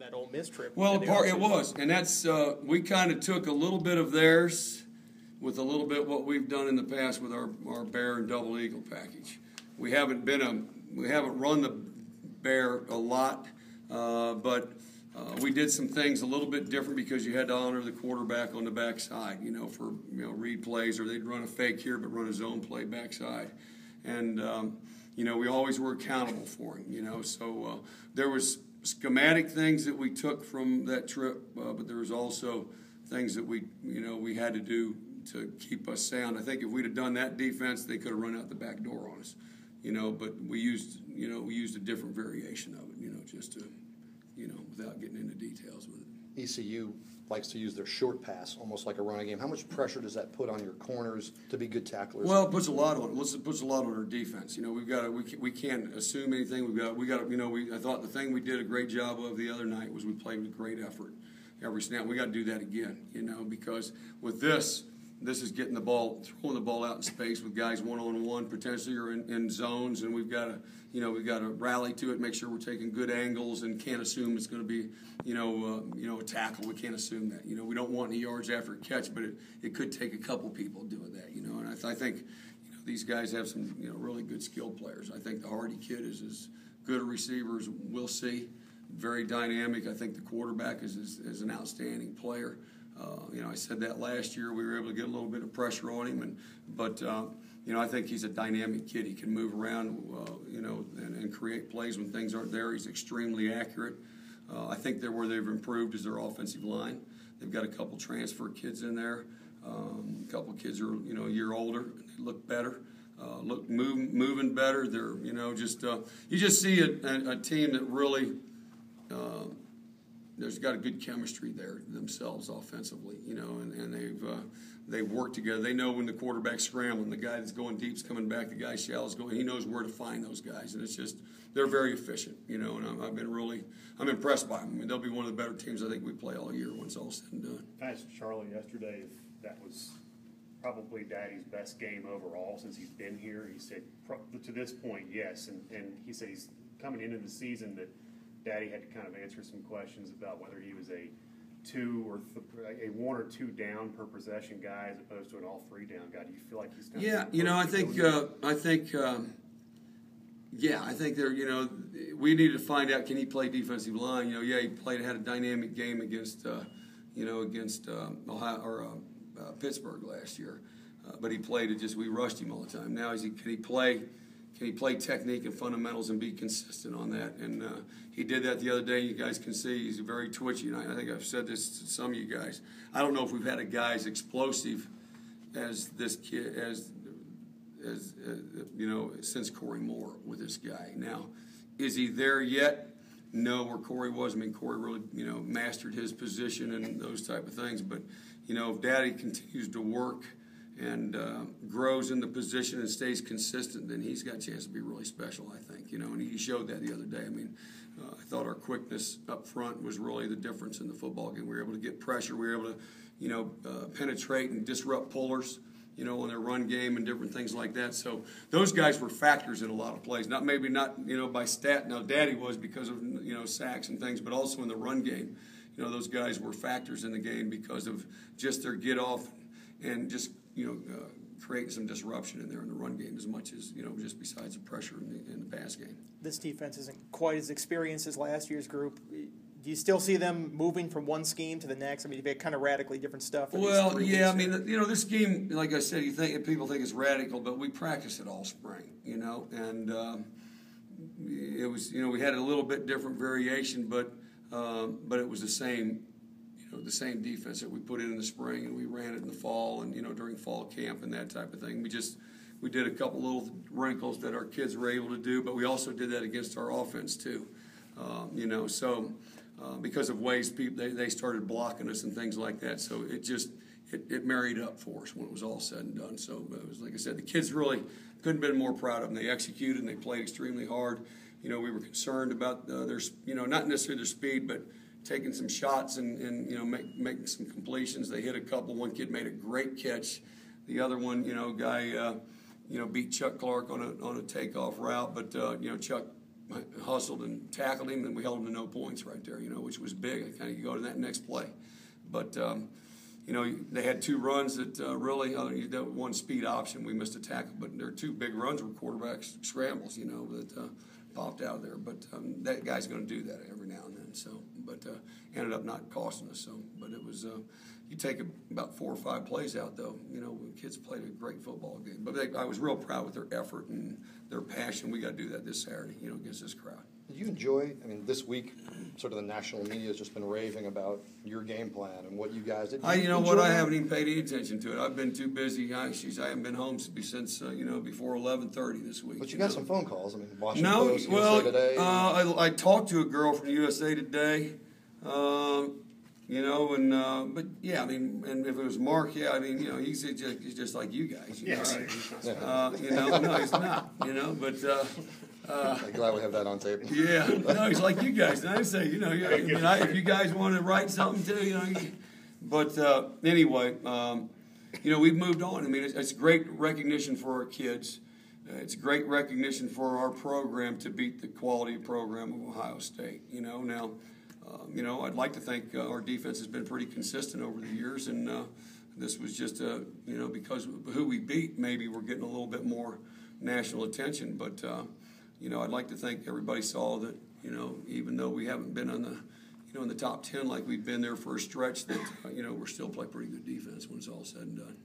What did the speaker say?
that Ole Miss trip. Well, it was, and that's we kind of took a little bit of theirs with a little bit what we've done in the past with our Bear and Double Eagle package. We haven't run the Bear a lot, but we did some things a little bit different because you had to honor the quarterback on the backside, for read plays, or they'd run a fake here but run a zone play backside, and we always were accountable for him, So there was schematic things that we took from that trip, but there was also things that we had to do to keep us sound. I think if we'd have done that defense, they could have run out the back door on us, But we used a different variation of it, just to, without getting into details with it. ECU likes to use their short pass, almost like a running game. How much pressure does that put on your corners to be good tacklers? Well, it puts a lot on it. It puts a lot on our defense. We can't assume anything. I thought the thing we did a great job of the other night was we played with great effort every snap. We got to do that again, because with this is getting throwing the ball out in space with guys one-on-one potentially, or in zones, and we've got to rally to it, make sure we're taking good angles, and can't assume it's going to be a tackle. We can't assume that. We don't want any yards after a catch, but it could take a couple people doing that. And I think these guys have some really good skilled players. I think the Hardy kid is as good a receiver as we'll see. Very dynamic. I think the quarterback is an outstanding player. I said that last year. We were able to get a little bit of pressure on him, but I think he's a dynamic kid. He can move around, and create plays when things aren't there. He's extremely accurate. I think where they've improved is their offensive line. They've got a couple transfer kids in there. A couple kids are a year older. They look better. Moving better. They're you just see a team that really. There's got a good chemistry there themselves offensively, and they've worked together. They know when the quarterback's scrambling, the guy that's going deep's coming back, the guy shallow's going. He knows where to find those guys, and it's just they're very efficient, and I'm impressed by them. I mean, they'll be one of the better teams I think we play all year once all's said and done. I asked Charlie yesterday if that was probably Daddy's best game overall since he's been here. He said to this point, yes, and he said he's coming into the season that Daddy had to kind of answer some questions about whether he was a one or two down per possession guy as opposed to an all three down guy. Do you feel like he's kind of I think they're we need to find out, can he play defensive line? He had a dynamic game against Ohio or Pittsburgh last year, but he played we rushed him all the time. Now can he play technique and fundamentals and be consistent on that? And he did that the other day. You guys can see he's very twitchy. And I think I've said this to some of you guys. I don't know if we've had a guy as explosive as this kid, as since Corey Moore with this guy. Now, is he there yet? No, where Corey was. I mean, Corey really, mastered his position and those type of things. But, if Daddy continues to work and grows in the position and stays consistent, then he's got a chance to be really special, I think. And he showed that the other day. I mean, I thought our quickness up front was really the difference in the football game. We were able to get pressure. We were able to, penetrate and disrupt pullers, on their run game and different things like that. So those guys were factors in a lot of plays. Not by stat. Now, Daddy was because of, sacks and things, but also in the run game. Those guys were factors in the game because of just their get off and just, creating some disruption in there in the run game as much as, just besides the pressure in the pass game. This defense isn't quite as experienced as last year's group. Do you still see them moving from one scheme to the next? I mean, you've got kind of radically different stuff. Well, yeah, I mean, this scheme, like I said, people think it's radical, but we practice it all spring, and it was, we had a little bit different variation, but it was the same defense that we put in the spring, and we ran it in the fall and, during fall camp and that type of thing. We did a couple little wrinkles that our kids were able to do, but we also did that against our offense too, because of ways they started blocking us and things like that. So it married up for us when it was all said and done. So it was, like I said, the kids really couldn't have been more proud of them. They executed and they played extremely hard. We were concerned about their, not necessarily their speed, but taking some shots and making some completions. They hit a couple. One kid made a great catch. The other one, guy, beat Chuck Clark on a takeoff route. But Chuck, hustled and tackled him, and we held him to no points right there, which was big. I kind of go to that next play. But, they had 2 runs that really, that one speed option, we missed a tackle, but there are 2 big runs where quarterbacks scrambles, that popped out of there. But that guy's going to do that every now and then. So, but ended up not costing us. So, but it was you take about 4 or 5 plays out though. The kids played a great football game. But I was real proud with their effort and their passion. We got to do that this Saturday, against this crowd. Did you enjoy, this week, sort of the national media has just been raving about your game plan and what you guys did. I haven't even paid any attention to it. I've been too busy. I haven't been home since, before 11:30 this week. But you got some phone calls. Washington No, Post, well, USA Today. I talked to a girl from USA Today, but yeah, and if it was Mark, yeah, he's just like you guys. Yeah, right. No, he's not. But. I'm glad we have that on tape. Yeah, no, he's like you guys. And I say, if you guys want to write something too, But anyway, we've moved on. It's great recognition for our kids. It's great recognition for our program to beat the quality program of Ohio State. Now, I'd like to think our defense has been pretty consistent over the years, and this was just because of who we beat, maybe we're getting a little bit more national attention, but. I'd like to think everybody saw that, even though we haven't been on the, in the top 10 like we've been there for a stretch, that, we're still playing pretty good defense when it's all said and done.